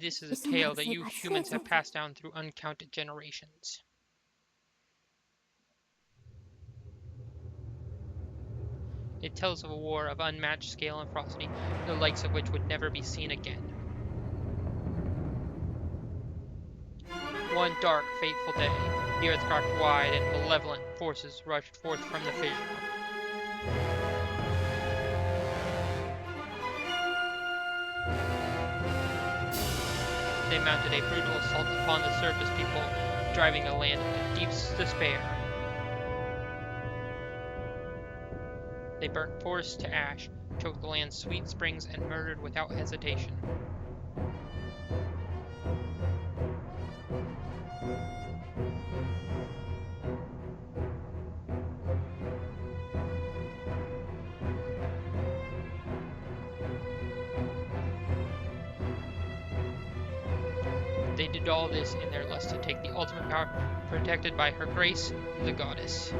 This is a tale that you humans have passed down through uncounted generations. It tells of a war of unmatched scale and ferocity, the likes of which would never be seen again. One dark, fateful day, the earth cracked wide and malevolent forces rushed forth from the fissure. They mounted a brutal assault upon the surface people, driving a land into deep despair. They burnt forests to ash, choked the land's sweet springs, and murdered without hesitation. They did all this in their lust to take the ultimate power, protected by her grace, the goddess.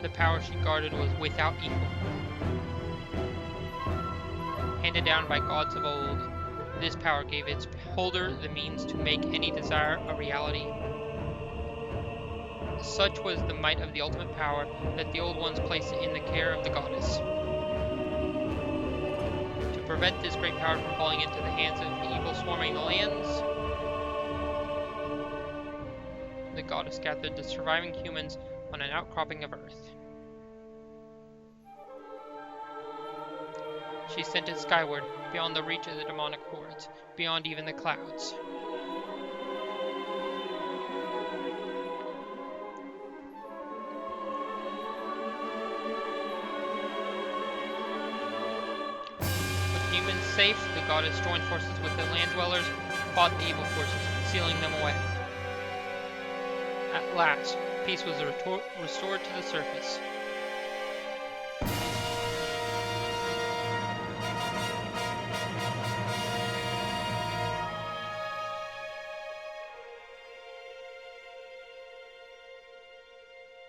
The power she guarded was without equal. Handed down by gods of old, this power gave its holder the means to make any desire a reality. Such was the might of the ultimate power that the old ones placed it in the care of the goddess. To prevent this great power from falling into the hands of the evil swarming the lands, the goddess gathered the surviving humans on an outcropping of earth. She sent it skyward, beyond the reach of the demonic hordes, beyond even the clouds. With humans safe, the goddess joined forces with the land dwellers, fought the evil forces, sealing them away. At last, peace was restored to the surface.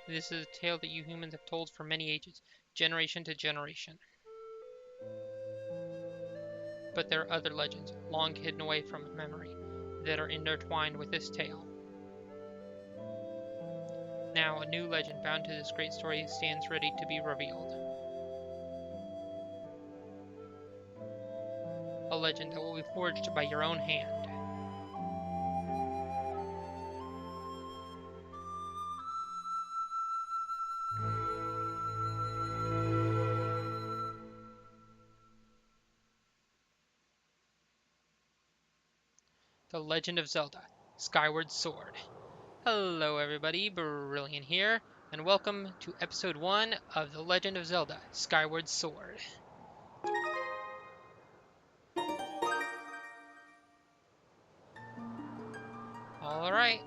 This is a tale that you humans have told for many ages, generation to generation. But there are other legends, long hidden away from memory, that are intertwined with this tale. Now, a new legend bound to this great story stands ready to be revealed. A legend that will be forged by your own hand. The Legend of Zelda, Skyward Sword. Hello everybody, Brilliant here, and welcome to episode 1 of The Legend of Zelda, Skyward Sword. Alright,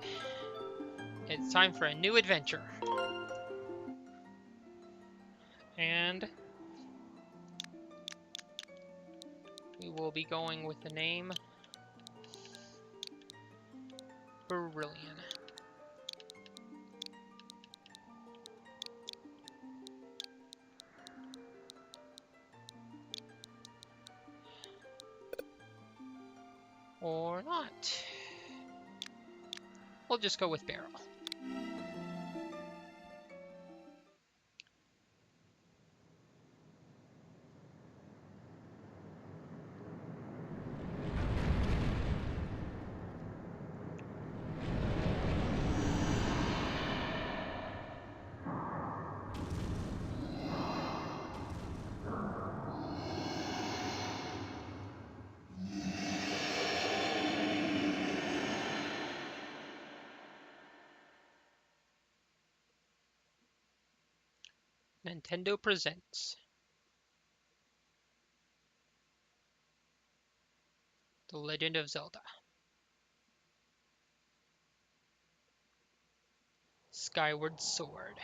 it's time for a new adventure. And we will be going with the name Brilliant. Or not. We'll just go with Barrel. Nintendo presents The Legend of Zelda, Skyward Sword.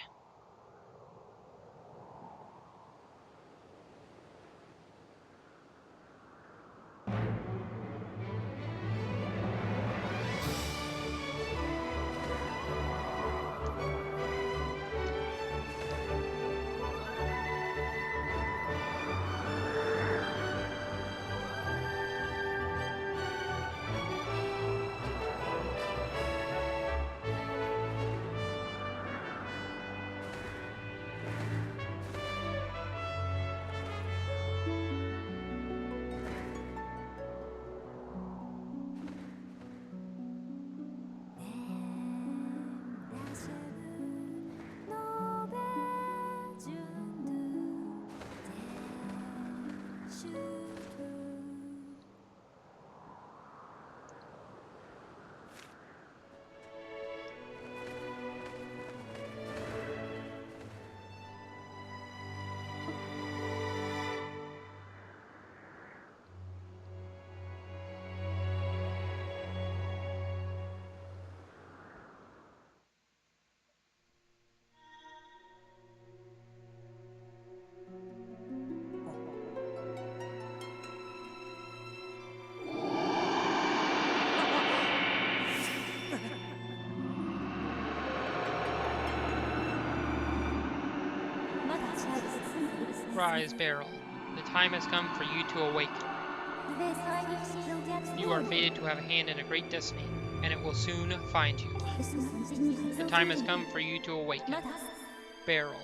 Rise, Beryl. The time has come for you to awaken. You are fated to have a hand in a great destiny, and it will soon find you. The time has come for you to awaken. Beryl.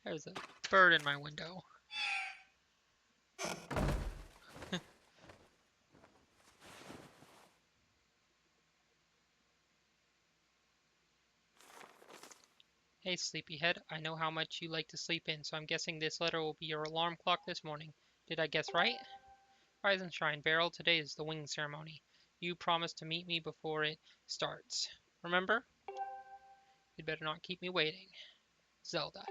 There's a bird in my window. Hey, sleepyhead, I know how much you like to sleep in, so I'm guessing this letter will be your alarm clock this morning. Did I guess right? Rise and shine, Beryl. Today is the wing ceremony. You promised to meet me before it starts. Remember? You'd better not keep me waiting. Zelda.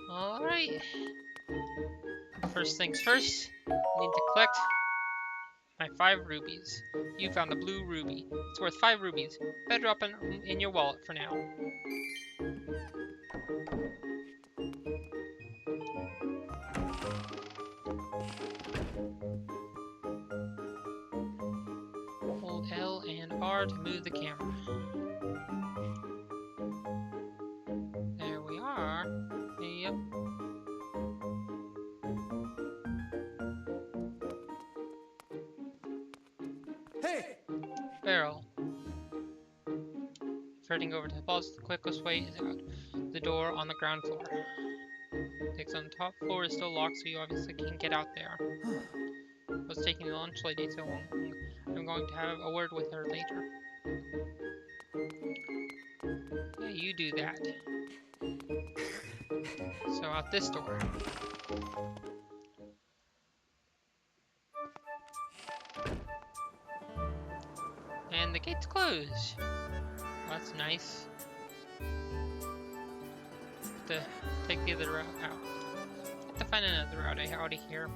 Alright. First things first, I need to collect my 5 rubies. You found a blue ruby. It's worth 5 rubies. Better drop it in your wallet for now. Hold L and R to move the camera. There we are. Yep. Hey! Beryl. Heading over to the vaults, the quickest way is out the door on the ground floor. The exit on the top floor is still locked, so you obviously can't get out there. I was taking the lunch lady, so I'm going to have a word with her later. Yeah, you do that. So out this door. And the gate's closed. That's nice. Have to take the other route out. Have to find another route out of here.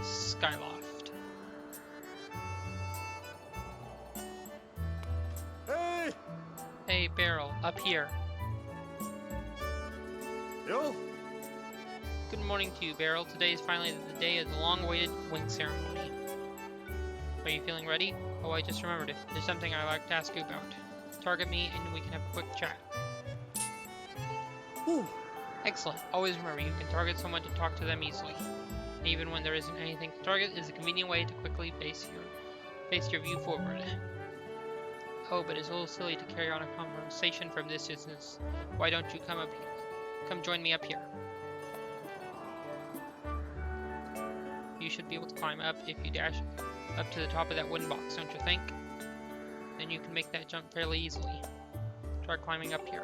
Skyloft. Hey! Hey, Beryl, up here. Yo! Good morning to you, Beryl. Today is finally the day of the long-awaited wing ceremony. Are you feeling ready? Oh, I just remembered it. There's something I'd like to ask you about. Target me and we can have a quick chat. Ooh. Excellent. Always remember, you can target someone to talk to them easily. And even when there isn't anything to target, is a convenient way to quickly face your view forward. Oh, but it's a little silly to carry on a conversation from this distance. Why don't you come join me up here? You should be able to climb up if you dash up to the top of that wooden box, don't you think? Then you can make that jump fairly easily. Try climbing up here.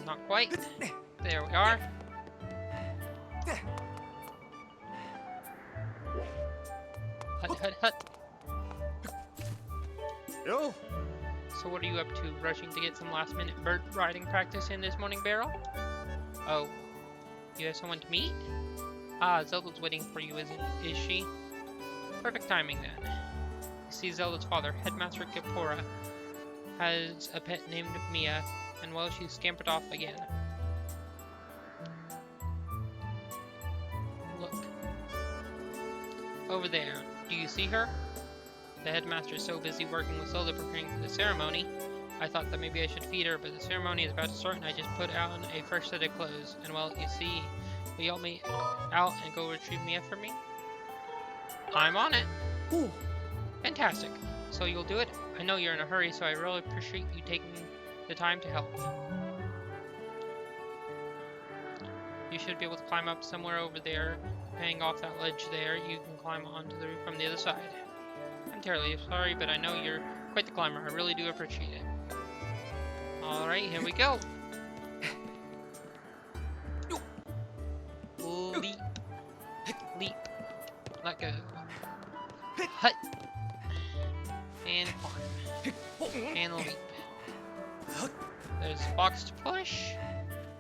Not quite. There we are. Hut, hut, hut. Yo! So what are you up to? Rushing to get some last-minute bird riding practice in this morning, Beryl? Oh, you have someone to meet? Ah, Zelda's waiting for you, is she? Perfect timing then. You see, Zelda's father, Headmaster Kapora, has a pet named Mia, and well, she scampered off again. Look. Over there. Do you see her? The headmaster is so busy working with Zelda preparing for the ceremony, I thought that maybe I should feed her, but the ceremony is about to start and I just put on a fresh set of clothes. And well, you see, will you help me out and go retrieve Mia for me? I'm on it! Ooh. Fantastic. So you'll do it? I know you're in a hurry, so I really appreciate you taking the time to help. You should be able to climb up somewhere over there, hang off that ledge there. You can climb onto the roof from the other side. I'm terribly sorry, but I know you're quite the climber. I really do appreciate it. Alright, here we go. Hut. And climb. And leap. There's a box to push.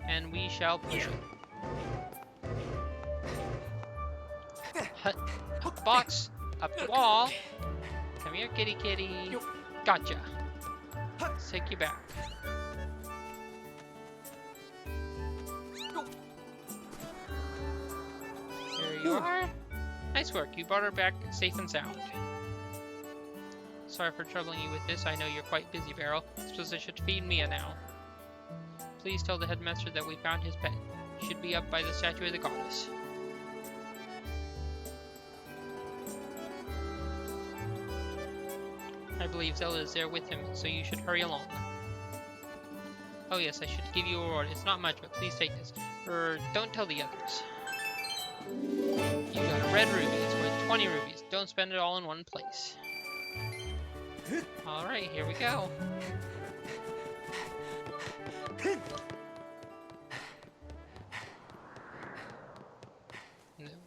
And we shall push it. Hut. Up the box. Up the wall. Come here, kitty kitty. Gotcha. Let's take you back. There you are. Nice work. You brought her back safe and sound. Sorry for troubling you with this. I know you're quite busy, Beryl. Suppose I should feed Mia now. Please tell the headmaster that we found his pet. He should be up by the statue of the goddess. I believe Zelda is there with him, so you should hurry along. Oh yes, I should give you a reward. It's not much, but please take this. Don't tell the others. You got a red ruby. It's worth 20 rubies. Don't spend it all in one place. Alright, here we go.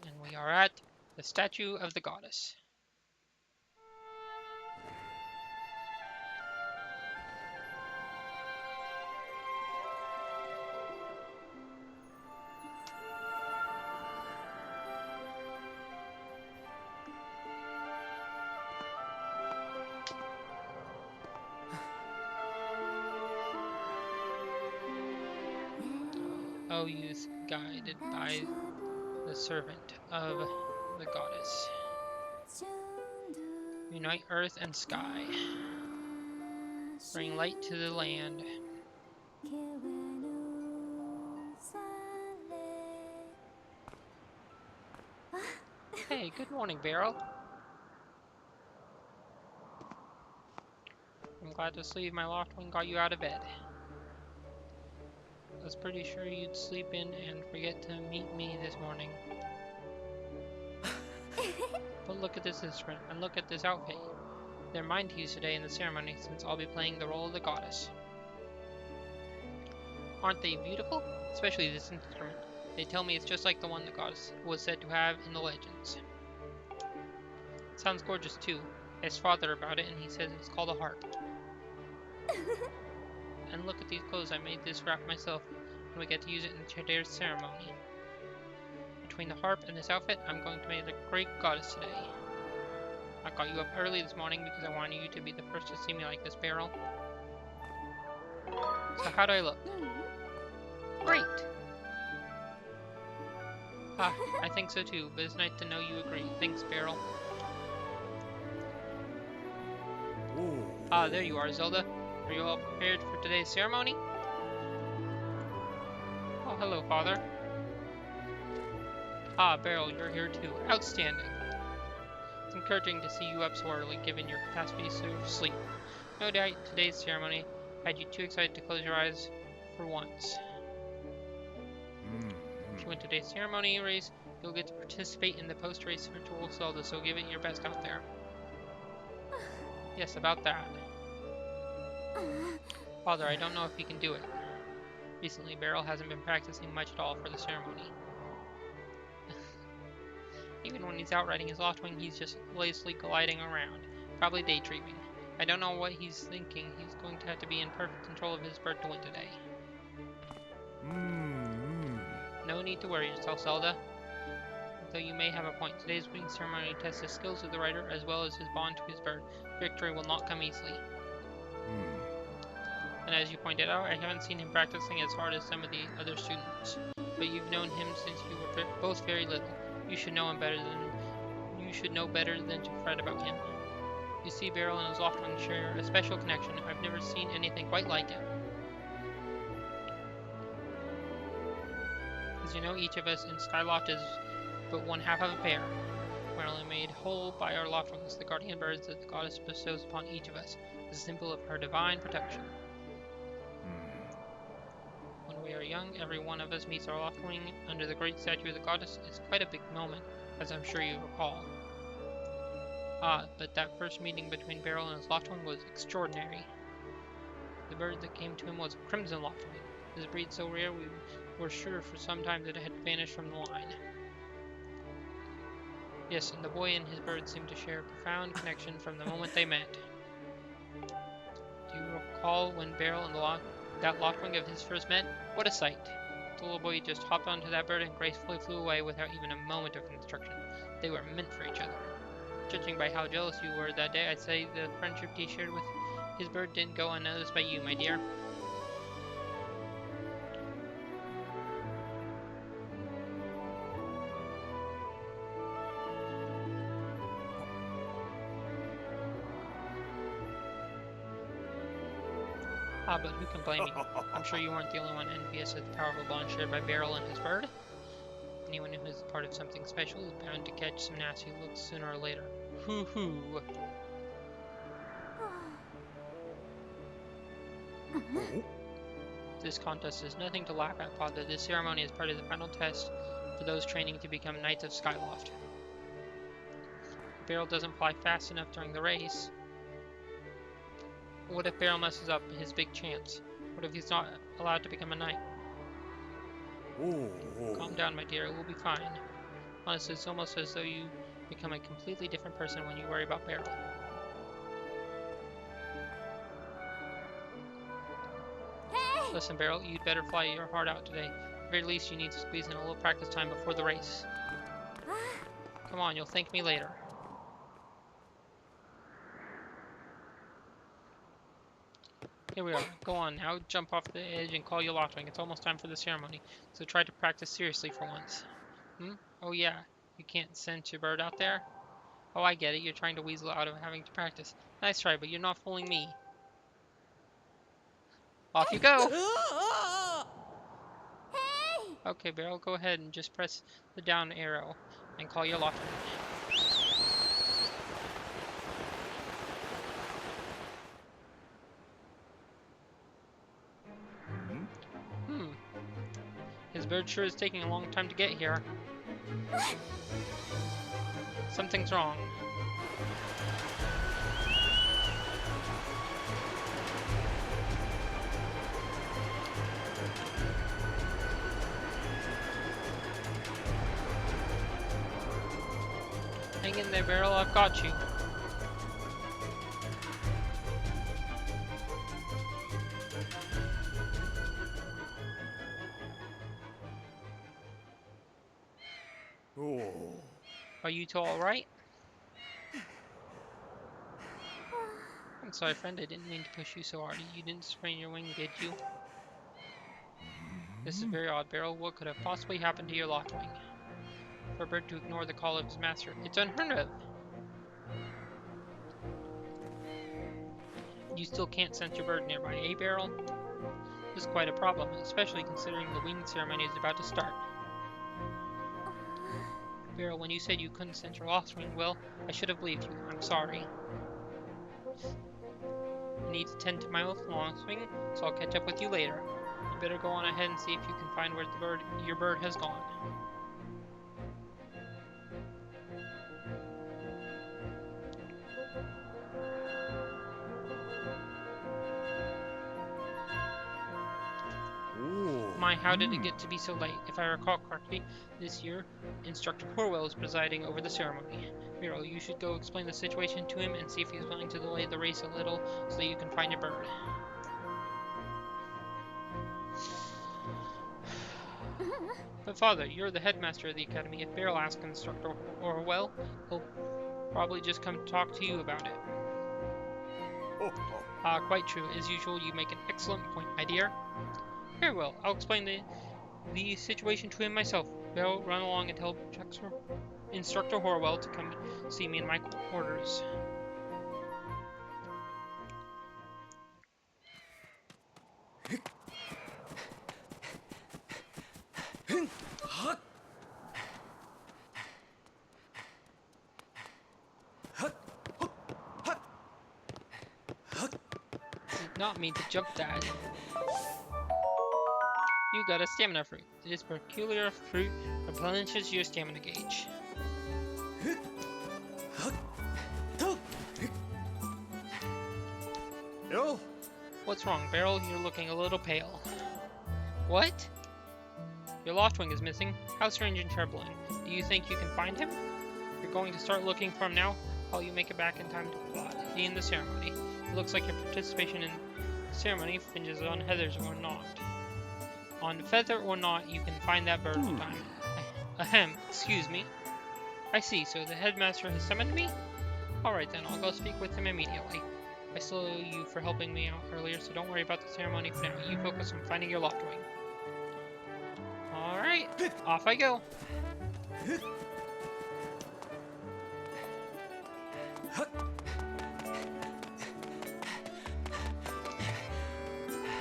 And we are at the statue of the goddess. O youth, guided by the servant of the goddess. Unite earth and sky. Bring light to the land. Hey, good morning, Beryl. I'm glad to sleep. My loft wing got you out of bed. I was pretty sure you'd sleep in and forget to meet me this morning. But look at this instrument, and look at this outfit. They're mine to use today in the ceremony, since I'll be playing the role of the goddess. Aren't they beautiful? Especially this instrument. They tell me it's just like the one the goddess was said to have in the legends. It sounds gorgeous too. I asked father about it, and he says it's called a harp. And look at these clothes. I made this wrap myself, and we get to use it in today's ceremony. Between the harp and this outfit, I'm going to make a great goddess today. I got you up early this morning because I wanted you to be the first to see me like this, Beryl. So how do I look? Great! Ah, I think so too, but it's nice to know you agree. Thanks, Beryl. Ah, there you are, Zelda. Are you all prepared for today's ceremony? Oh, hello, Father. Ah, Beryl, you're here too. Outstanding. It's encouraging to see you up so early, given your capacity to sleep. No doubt today's ceremony had you too excited to close your eyes for once. If you win today's ceremony race, you'll get to participate in the post-race ritual Zelda, so give it your best out there. Yes, about that. Father, I don't know if he can do it. Recently, Beryl hasn't been practicing much at all for the ceremony. Even when he's out riding his loft wing, he's just lazily gliding around, probably daydreaming. I don't know what he's thinking. He's going to have to be in perfect control of his bird to win today. No need to worry yourself, Zelda. Though you may have a point, today's winning ceremony tests the skills of the rider as well as his bond to his bird. Victory will not come easily. And as you pointed out, I haven't seen him practicing as hard as some of the other students. But you've known him since you were both very little. You should know better than to fret about him. You see, Beryl and his loft wing share a special connection. I've never seen anything quite like it. As you know, each of us in Skyloft is but one half of a pair. We're only made whole by our loft wings, the guardian birds that the goddess bestows upon each of us, as a symbol of her divine protection. When we are young, every one of us meets our loft wing under the great statue of the goddess. It's quite a big moment, as I'm sure you recall. Ah, but that first meeting between Beryl and his loft wing was extraordinary. The bird that came to him was a crimson loft wing. This breed so rare we were sure for some time that it had vanished from the line. Yes, and the boy and his bird seemed to share a profound connection from the moment they met. Do you recall when Beryl and that Lockwing of his first met? What a sight! The little boy just hopped onto that bird and gracefully flew away without even a moment of instruction. They were meant for each other. Judging by how jealous you were that day, I'd say the friendship he shared with his bird didn't go unnoticed by you, my dear. Ah, but who can blame you? I'm sure you weren't the only one envious of the powerful bond shared by Beryl and his bird. Anyone who is part of something special is bound to catch some nasty looks sooner or later. Hoo hoo. This contest is nothing to laugh at, Father. This ceremony is part of the final test for those training to become Knights of Skyloft. If Beryl doesn't fly fast enough during the race, what if Beryl messes up his big chance? What if he's not allowed to become a knight? Calm down, my dear. It will be fine. Honestly, it's almost as though you become a completely different person when you worry about Beryl. Hey! Listen, Beryl, you'd better fly your heart out today. At the very least, you need to squeeze in a little practice time before the race. Come on, you'll thank me later. Here we are. Go on now, jump off the edge and call your Lockwing. It's almost time for the ceremony, so try to practice seriously for once. Oh yeah, you can't send your bird out there? Oh, I get it. You're trying to weasel out of having to practice. Nice try, but you're not fooling me. Off you go! Hey! Okay, Beryl, go ahead and just press the down arrow and call your Lockwing. His bird sure is taking a long time to get here. Something's wrong. Hang in there, Beryl. I've got you. Are you two alright? I'm sorry, friend. I didn't mean to push you so hard. You didn't sprain your wing, did you? This is very odd, Beryl. What could have possibly happened to your Lockwing? For a bird to ignore the call of his master. It's unheard of! You still can't sense your bird nearby, eh, Beryl? This is quite a problem, especially considering the wing ceremony is about to start. Beryl, when you said you couldn't sense your Lockwing, well, I should have believed you. I'm sorry. I need to tend to my Lockwing, so I'll catch up with you later. You better go on ahead and see if you can find where your bird has gone. My, how did it get to be so late? If I recall correctly, this year, Instructor Horwell is presiding over the ceremony. Beryl, you should go explain the situation to him and see if he's willing to delay the race a little so that you can find your bird. But Father, you're the headmaster of the academy. If Beryl asks Instructor Horwell, he'll probably just come talk to you about it. Quite true. As usual, you make an excellent point, my dear. Very well, I'll explain the situation to him myself. Beryl, run along and tell Instructor Horwell to come see me in my quarters. Did not mean to jump that. You got a stamina fruit. This peculiar fruit replenishes your stamina gauge. Yo? What's wrong, Beryl? You're looking a little pale. What? Your Loftwing is missing? How strange and troubling. Do you think you can find him? You're going to start looking for him now while you make it back in time to be in the ceremony. It looks like your participation in the ceremony hinges on feathers or not. On feather or not, you can find that bird in time. Ahem, excuse me. I see, so the headmaster has summoned me? Alright then, I'll go speak with him immediately. I still owe you for helping me out earlier, so don't worry about the ceremony for now. You focus on finding your locked wing. Alright, off I go.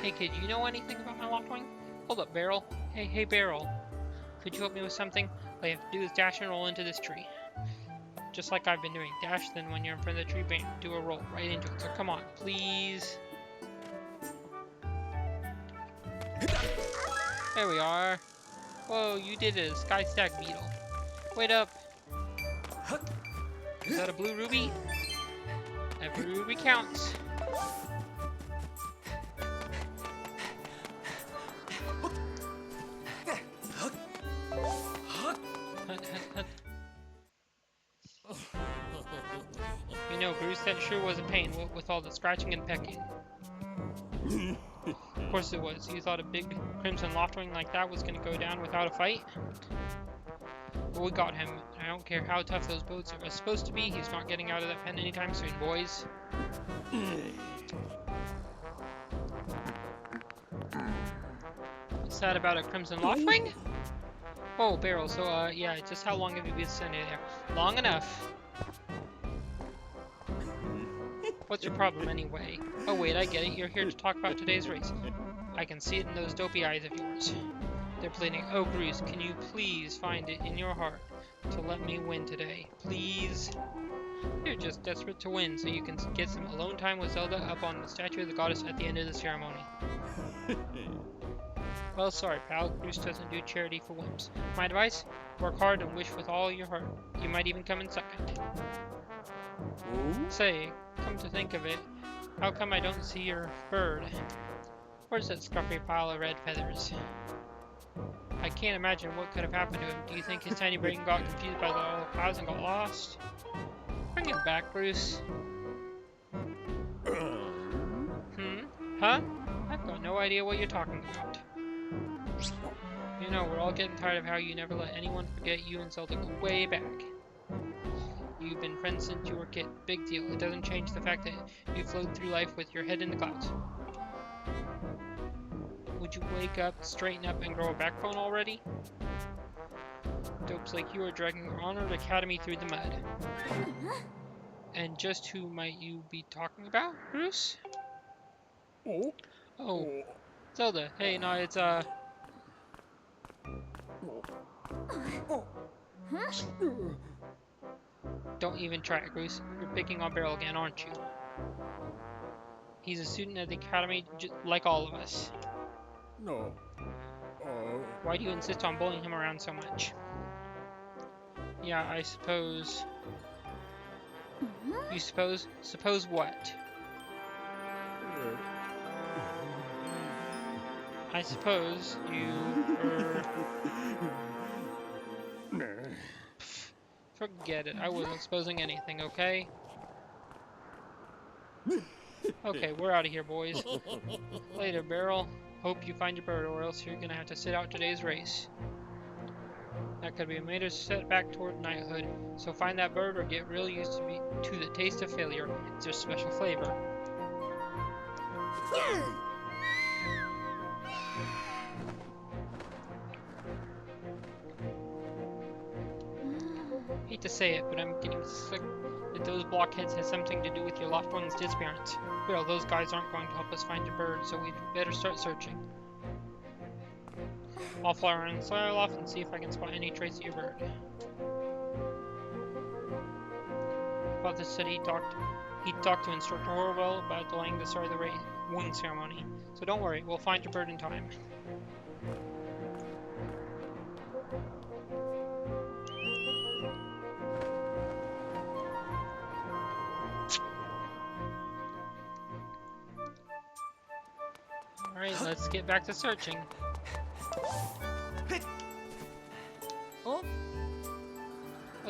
Hey kid, you know anything about my locked wing? Hold up, Barrel. Hey, Barrel. Could you help me with something? All you have to do is dash and roll into this tree. Just like I've been doing. Dash, then when you're in front of the tree, bam, do a roll right into it. So come on, please. There we are. Whoa, you did it, a sky stag beetle. Wait up. Is that a blue ruby? Every ruby counts. You know, Bruce, that sure was a pain, what with all the scratching and pecking. Of course it was. You thought a big crimson loftwing like that was gonna go down without a fight? But we got him. I don't care how tough those boats are supposed to be, he's not getting out of that pen anytime soon, boys. What's that about a crimson loftwing? Oh, Barrel, so, yeah, just how long have you been standing there? Long enough. What's your problem, anyway? Oh, wait, I get it. You're here to talk about today's race. I can see it in those dopey eyes of yours. They're pleading, oh, Bruce, can you please find it in your heart to let me win today? Please? You're just desperate to win so you can get some alone time with Zelda up on the statue of the goddess at the end of the ceremony. Well, sorry, pal. Bruce doesn't do charity for wimps. My advice? Work hard and wish with all your heart. You might even come in second. Say, come to think of it, how come I don't see your bird? Where's that scruffy pile of red feathers? I can't imagine what could have happened to him. Do you think his tiny brain got confused by all the clouds and got lost? Bring him back, Bruce. Huh? I've got no idea what you're talking about. You know, we're all getting tired of how you never let anyone forget you and Zelda go way back. You've been friends since you were a kid. Big deal. It doesn't change the fact that you flowed through life with your head in the clouds. Would you wake up, straighten up, and grow a backbone already? Dopes like you are dragging your honored academy through the mud. And just who might you be talking about, Bruce? Oh, Zelda. Hey, no, it's, Don't even try it, Bruce. You're picking on Barrel again, aren't you? He's a student at the academy, like all of us. No. Why do you insist on bullying him around so much? Yeah, I suppose... You suppose? Suppose what? I suppose you Forget it. I wasn't supposing anything, okay? Okay, we're out of here, boys. Later, Barrel. Hope you find your bird, or else you're gonna have to sit out today's race. That could be a major setback toward knighthood, so find that bird or get real used to the taste of failure. It's their special flavor. Hate to say it, but I'm getting sick that those blockheads had something to do with your Loftwing's disappearance. Well, those guys aren't going to help us find your bird, so we'd better start searching. I'll fly around Skyward and see if I can spot any trace of your bird. Father said he talked to Instructor Horwell about delaying the start of the wing ceremony. So don't worry, we'll find your bird in time. Alright, let's get back to searching.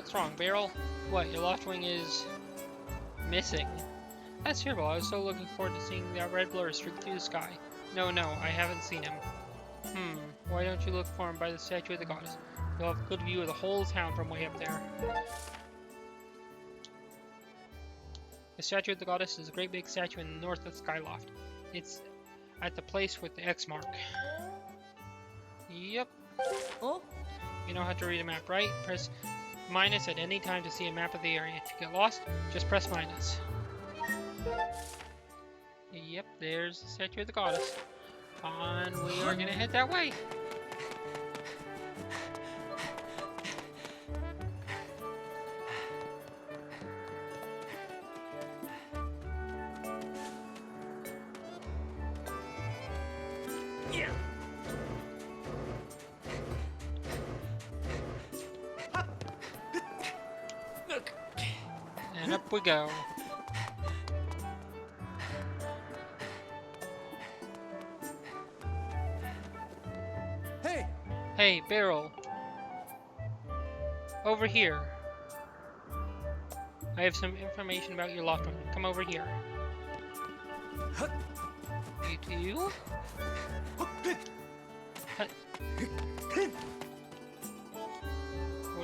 What's wrong, Barrel? What, your left wing is missing? That's terrible. I was so looking forward to seeing that red blur streak through the sky. No, I haven't seen him. Why don't you look for him by the statue of the goddess? You'll have a good view of the whole town from way up there. The statue of the goddess is a great big statue in the north of Skyloft. It's at the place with the X mark. Yep. Oh? You know how to read a map, right? Press minus at any time to see a map of the area. If you get lost, just press minus. Yep, there's the statue of the goddess. And we are gonna head that way. And up we go. Hey! Hey, Barrel. Over here. I have some information about your loft room. Come over here. You too? What do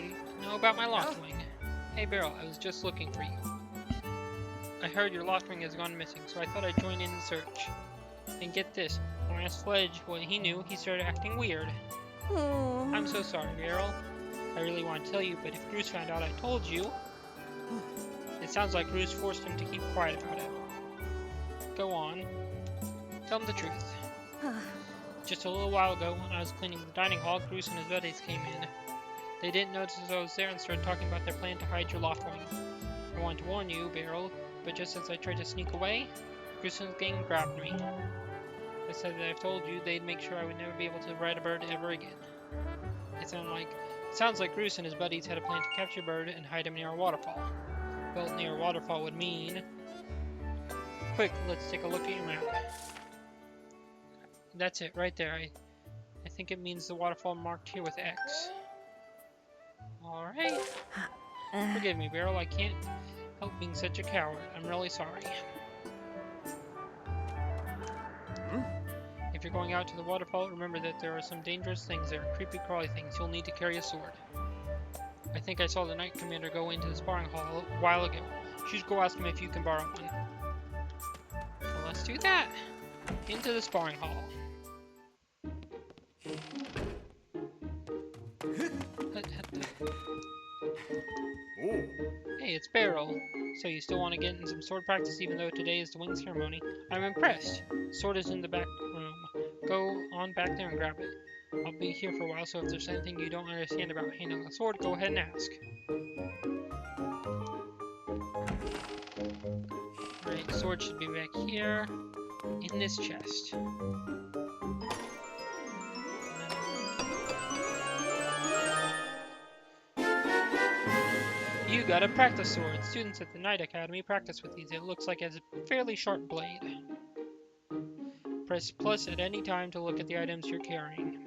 you know about my loft wing? Hey, Barrel, I was just looking for you. I heard your loft wing has gone missing, so I thought I'd join in the search. And get this, when I asked Sledge what he knew, he started acting weird. I'm so sorry, Barrel. I really want to tell you, but if Bruce found out I told you... It sounds like Bruce forced him to keep quiet about it. Go on. Tell him the truth. Just a little while ago, when I was cleaning the dining hall, Bruce and his buddies came in. They didn't notice I was there and started talking about their plan to hide your loft wing. I wanted to warn you, Barrel, but just as I tried to sneak away, Bruce and his gang grabbed me. They said that if I told you, they'd make sure I would never be able to ride a bird ever again. It sounds like Bruce and his buddies had a plan to capture a bird and hide him near a waterfall. Well, near a waterfall would mean... Quick, let's take a look at your map. That's it, right there. I think it means the waterfall marked here with X. Alright. Forgive me, Barrel, I can't help being such a coward. I'm really sorry. If you're going out to the waterfall, remember that there are some dangerous things there, creepy crawly things. You'll need to carry a sword. I think I saw the Knight Commander go into the sparring hall a while ago. You should go ask him if you can borrow one. Well, let's do that. Into the sparring hall. Oh! Hey, it's Barrel. So you still want to get in some sword practice even though today is the wing ceremony? I'm impressed. Sword is in the back room. Go on back there and grab it. I'll be here for a while, so if there's anything you don't understand about handling a sword, go ahead and ask. Alright, sword should be back here, in this chest. You got a practice sword. Students at the Knight Academy practice with these. It looks like it has a fairly sharp blade. Press plus at any time to look at the items you're carrying.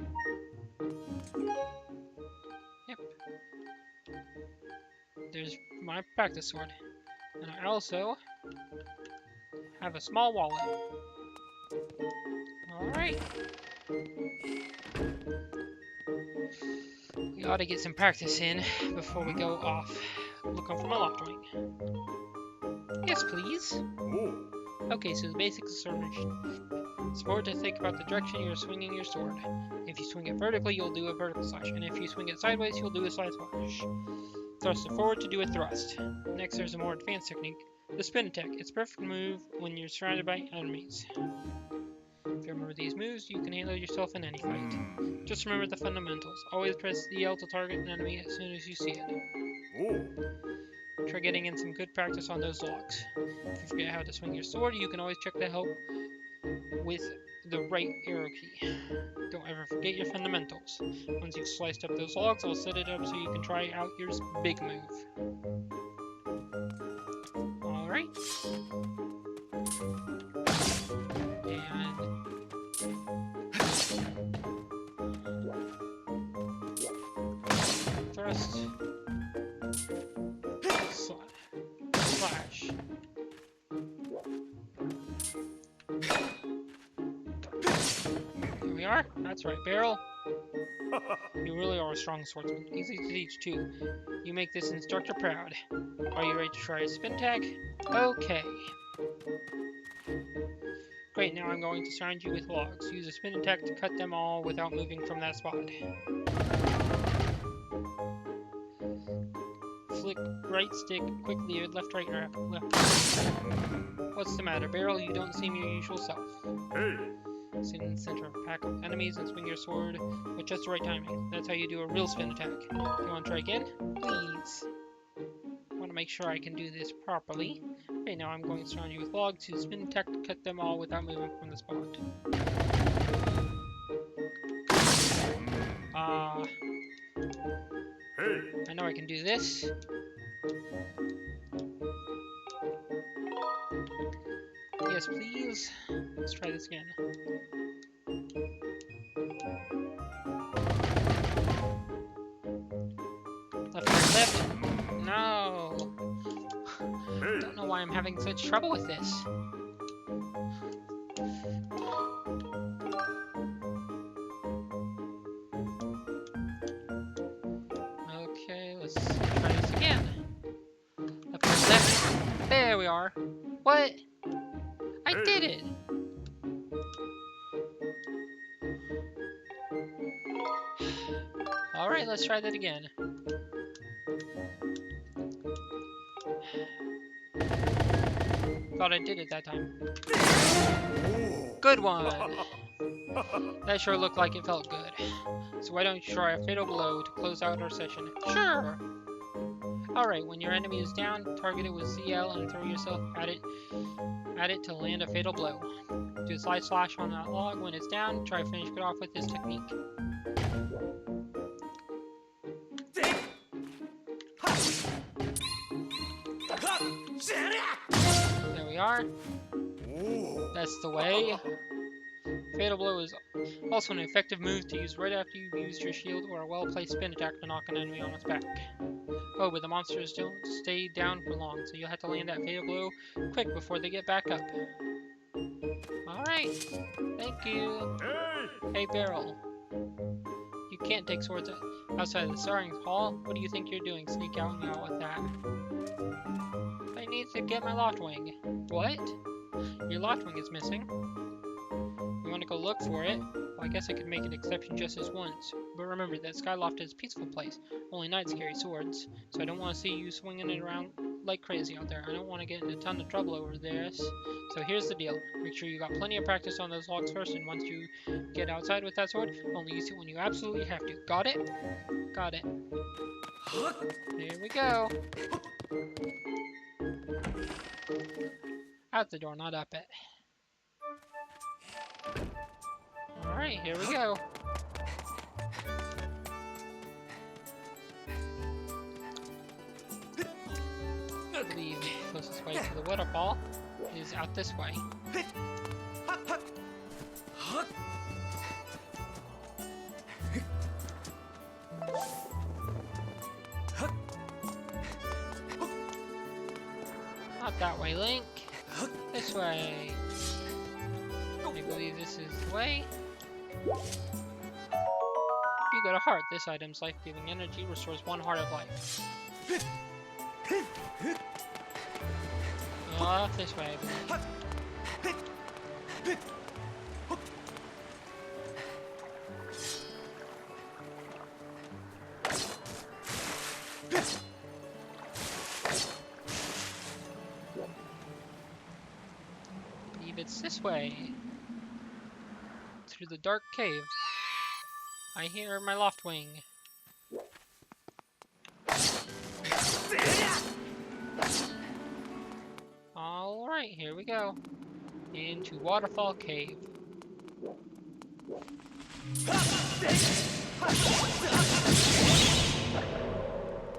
Yep. There's my practice sword. And I also have a small wallet. Alright. We ought to get some practice in before we go off looking for my loft wing. Yes, please. Oh! Okay, so the basics of swordmanship. It's important to think about the direction you're swinging your sword. If you swing it vertically, you'll do a vertical slash, and if you swing it sideways, you'll do a side slash. Thrust it forward to do a thrust. Next, there's a more advanced technique, the spin attack. It's a perfect move when you're surrounded by enemies. If you remember these moves, you can handle yourself in any fight. Just remember the fundamentals. Always press the L to target an enemy as soon as you see it. Oh! Try getting in some good practice on those logs. If you forget how to swing your sword, you can always check the help with the right arrow key. Don't ever forget your fundamentals. Once you've sliced up those logs, I'll set it up so you can try out your big move. Alright. And... thrust. That's right, Barrel. You really are a strong swordsman. Easy to teach, too. You make this instructor proud. Are you ready to try a spin attack? Okay. Great, now I'm going to surround you with logs. Use a spin attack to cut them all without moving from that spot. Flick right stick quickly, left, right, left. What's the matter, Barrel? You don't seem your usual self. Hey! Sit in the center of a pack of enemies and swing your sword with just the right timing. That's how you do a real spin attack. Do you want to try again? Please. I want to make sure I can do this properly. Okay, now I'm going to surround you with logs. Use spin attack to cut them all without moving from the spot. Hey! I know I can do this. Yes, please. Let's try this again. Left, right, left. No. Hey! Don't know why I'm having such trouble with this. Okay, let's try this again. Left, right, left. There we are. What? I did it! Alright, let's try that again. Thought I did it that time. Good one! That sure looked like it felt good. So why don't you try a fatal blow to close out our session? Sure! Alright, when your enemy is down, target it with ZL and throw yourself at it to land a fatal blow. Do a slide slash on that log when it's down. Try to finish it off with this technique. There we are. That's the way. Fatal blow is also an effective move to use right after you've used your shield or a well-placed spin attack to knock an enemy on its back. Oh, but the monsters don't stay down for long, so you'll have to land that fatal blow quick before they get back up. Alright, thank you. Hey, Barrel. You can't take swords outside the starring hall. What do you think you're doing, sneak out and out with that? I need to get my loft wing. What? Your loft wing is missing. You want to go look for it? Well, I guess I could make an exception just this once. But remember that Skyloft is a peaceful place. Only knights carry swords, so I don't want to see you swinging it around like crazy out there. I don't want to get in a ton of trouble over this. So here's the deal. Make sure you got plenty of practice on those logs first, and once you get outside with that sword, only use it when you absolutely have to. Got it? Got it. Here we go. Out the door, not up it. Alright, here we go. I believe the closest way to the waterfall is out this way. Not that way, Link. This way. I believe this is the way. You got a heart. This item's life-giving energy restores 1 heart of life. Off this way, I believe. I believe it's this way. Through the dark cave. I hear my loft wing. Alright, here we go. Into Waterfall Cave.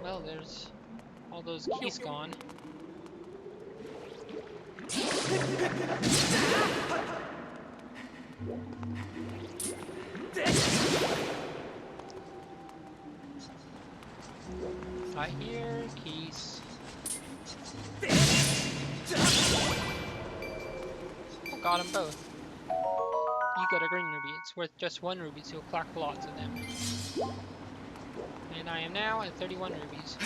Well, there's all those keys gone. I hear keys. Oh, got them both. you got a green ruby. It's worth just 1 ruby, so you'll collect lots of them. And I am now at 31 rubies.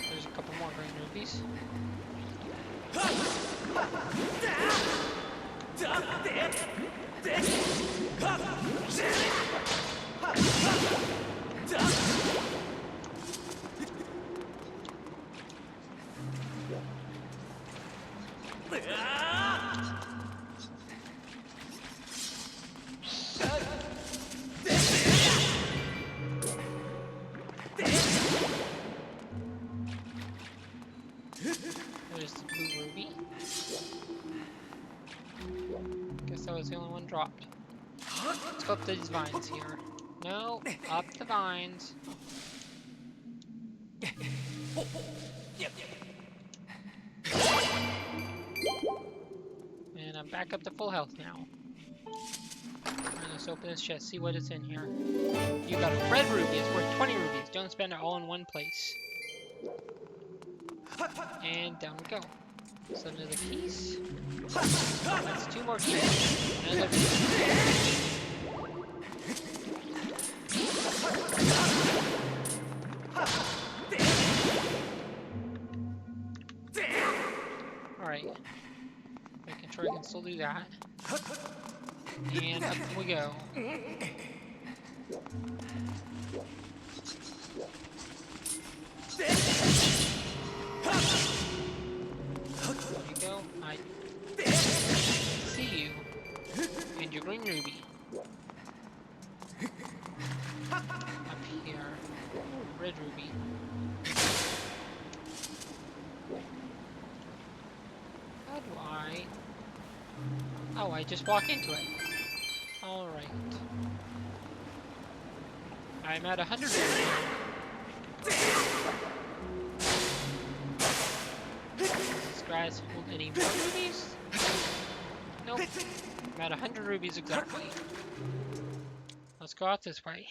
There's a couple more green rubies. There's the blue ruby. Guess that was the only one dropped. Let's go up these vines here. No, up the vines. And I'm back up to full health now. Alright, let's open this chest, see what is in here. You got a red ruby, it's worth 20 rubies. Don't spend it all in one place. And down we go. So another piece. That's 2 more keys. Another piece. Alright. Making sure I can still do that. And up we go. There you go. I see you. And your green ruby. Up here. Ooh, red ruby. How do I... Oh, I just walk into it. Alright. I'm at 100 rubies. Does grass hold any more rubies? Nope. I'm at 100 rubies exactly. Let's go out this way.